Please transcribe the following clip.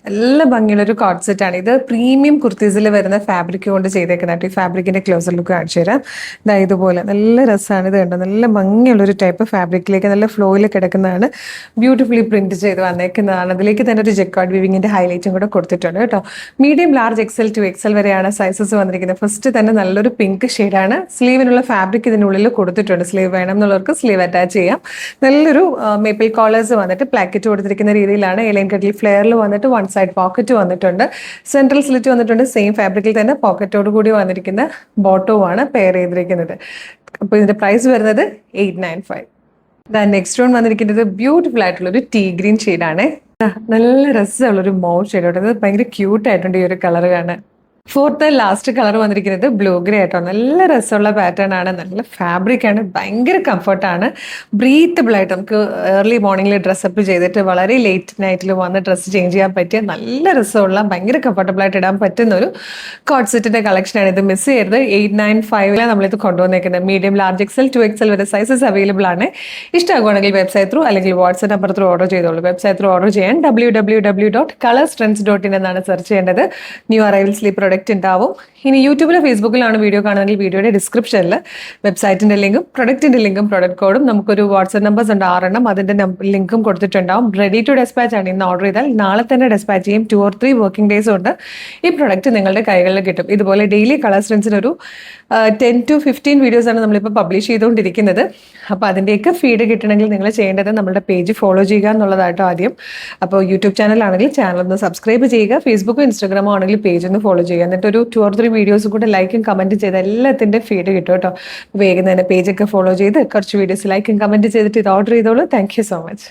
നല്ല ഭംഗിയുള്ള ഒരു കോട്ട് സെറ്റ് ആണ് ഇത്. പ്രീമിയം കുർത്തീസിൽ വരുന്ന ഫാബ്രിക് കൊണ്ട് ചെയ്തേക്കുന്നതായിട്ട്. ഈ ഫാബ്രിക്കിന്റെ ക്ലോസർ ലുക്ക് കാണിച്ചു തരാം. ഇതാ ഇതുപോലെ നല്ല രസമാണ്. ഇത് കണ്ടോ, നല്ല ഭംഗിയുള്ള ഒരു ടൈപ്പ് ഫാബ്രിക്കിലേക്ക് നല്ല ഫ്ലോയിൽ കിടക്കുന്നതാണ്. ബ്യൂട്ടിഫുള്ളി പ്രിന്റ് ചെയ്ത് വന്നേക്കുന്നതാണ്. അതിലേക്ക് തന്നെ ഒരു ജെക്കാർഡ് വീവിങ്ങിന്റെ ഹൈലൈറ്റും കൂടെ കൊടുത്തിട്ടുണ്ട് കേട്ടോ. Medium, large, XL to XL വരെയാണ് സൈസസ് വന്നിരിക്കുന്നത്. ഫസ്റ്റ് തന്നെ നല്ലൊരു പിങ്ക് ഷെയ്ഡാണ്. സ്ലീവിനുള്ള ഫാബ്രിക് ഇതിനുള്ളിൽ കൊടുത്തിട്ടുണ്ട്. സ്ലീവ് വേണം എന്നുള്ളവർക്ക് സ്ലീവ് അറ്റാച്ച് ചെയ്യാം. നല്ലൊരു മേപ്പിൾ കോളേഴ്സ് വന്നിട്ട് പ്ലാക്കറ്റ് കൊടുത്തിരിക്കുന്ന രീതിയിലാണ്. എലൈൻ കട്ടിൽ ഫ്ലെയറിൽ വന്നിട്ട് വൺ സൈഡ് പോക്കറ്റ് വന്നിട്ടുണ്ട്. സെൻട്രൽ സ്ലിറ്റ് വന്നിട്ടുണ്ട്. സെയിം ഫാബ്രിക്കിൽ തന്നെ പോക്കറ്റോട് കൂടി വന്നിരിക്കുന്ന ബോട്ടവുമാണ് പെയർ ചെയ്തിരിക്കുന്നത്. അപ്പോൾ ഇതിന്റെ പ്രൈസ് വരുന്നത് 895. നെക്സ്റ്റ് വൺ വന്നിരിക്കുന്നത് ബ്യൂട്ടിഫുൾ ആയിട്ടുള്ള ഒരു ടീ ഗ്രീൻ ഷെയ്ഡാണ്. നല്ല രസമുള്ളൊരു മൗ ഷെയ്ഡ്. ഇത് ഭയങ്കര ക്യൂട്ട് ആയിട്ടുണ്ട് ഈ ഒരു കളർ കാണാൻ. ഫോർത്ത് ലാസ്റ്റ് കളർ വന്നിരിക്കുന്നത് ബ്ലൂ ഗ്രേ ആയിട്ടോ. നല്ല രസമുള്ള പാറ്റേൺ ആണ്. നല്ല ഫാബ്രിക് ആണ്. ഭയങ്കര കംഫർട്ടാണ്. ബ്രീത്തബിൾ ആയിട്ട് നമുക്ക് ഏർലി മോർണിംഗിൽ ഡ്രസ്സപ്പ് ചെയ്തിട്ട് വളരെ ലേറ്റ് നൈറ്റിൽ വന്ന് ഡ്രസ്സ് ചേഞ്ച് ചെയ്യാൻ പറ്റിയ നല്ല രസമുള്ള ഭയങ്കര കംഫർട്ടബിൾ ആയിട്ട് ഇടാൻ പറ്റുന്ന ഒരു കോട്ട് സെറ്റിന്റെ കളക്ഷനാണ്. ഇത് മിസ് ചെയ്യരുത്. 895 നമ്മളിത് കൊണ്ടുവന്നേക്കുന്നത്. Medium, large, XL to XL വരെ സൈസസ് അവൈലബിൾ ആണ്. ഇഷ്ടമാകുവാണെങ്കിൽ വെബ്സൈറ്റ് ത്രൂ അല്ലെങ്കിൽ വാട്സ്ആപ്പ് നമ്പർ ത്രൂ ഓർഡർ ചെയ്തോളൂ. വെബ്സൈറ്റ് ത്രൂ ഓർഡർ ചെയ്യാൻ www.colorstrends.in എന്നാണ് സെർച്ച് ചെയ്യേണ്ടത്. ന്യൂ അറൈവൽസ് പ്രൊഡക്റ്റ് ഉണ്ടാവും. ഇനി യൂട്യൂബിലോ ഫേസ്ബുക്കിലാണ് വീഡിയോ കാണുന്നതെങ്കിൽ വീഡിയോയുടെ ഡിസ്ക്രിപ്ഷനിൽ വെബ്സൈറ്റിന്റെ ലിങ്കും പ്രൊഡക്റ്റിന്റെ ലിങ്കും പ്രൊഡക്റ്റ് കോഡും നമുക്കൊരു വാട്സ്ആപ്പ് നമ്പേഴ്സ് ഉണ്ട് 6 അതിന്റെ ലിങ്കും കൊടുത്തിട്ടുണ്ടാവും. റെഡി ടു ഡെസ്പാച്ച് ആണ്. ഇന്ന് ഓർഡർ ചെയ്താൽ നാളെ തന്നെ ഡെസ്പാച്ച് ചെയ്യും. 2 or 3 വർക്കിംഗ് ഡേയ്സ് കൊണ്ട് ഈ പ്രൊഡക്റ്റ് നിങ്ങളുടെ കൈകളിൽ കിട്ടും. ഇതുപോലെ ഡെയിലി കളർ സ്ട്രെൻസിന് ഒരു 10 to 15 വീഡിയോസ് ആണ് നമ്മളിപ്പോൾ പബ്ലിഷ് ചെയ്തുകൊണ്ടിരിക്കുന്നത്. അപ്പോൾ അതിൻ്റെയൊക്കെ ഫീഡ് കിട്ടണമെങ്കിൽ നിങ്ങൾ ചെയ്യേണ്ടത് നമ്മുടെ പേജ് ഫോളോ ചെയ്യുക എന്നുള്ളതായിട്ടോ ആദ്യം. അപ്പോൾ യൂട്യൂബ് ചാനലാണെങ്കിൽ ചാനൽ ഒന്ന് സബ്സ്ക്രൈബ് ചെയ്യുക. ഫേസ്ബുക്കും ഇൻസ്റ്റാഗ്രാമോ ആണെങ്കിൽ പേജ് ഒന്ന് ഫോളോ ചെയ്യുക. എന്നിട്ട് ഒരു 2 or 3 വീഡിയോസ് കൂടെ ലൈക്കും കമന്റ് ചെയ്ത് എല്ലാത്തിൻ്റെ ഫീഡ് കിട്ടും കേട്ടോ. വേഗം തന്നെ പേജൊക്കെ ഫോളോ ചെയ്ത് കുറച്ച് വീഡിയോസ് ലൈക്കും കമന്റ് ചെയ്തിട്ട് ഇത് ഓർഡർ ചെയ്തോളൂ. Thank you so much.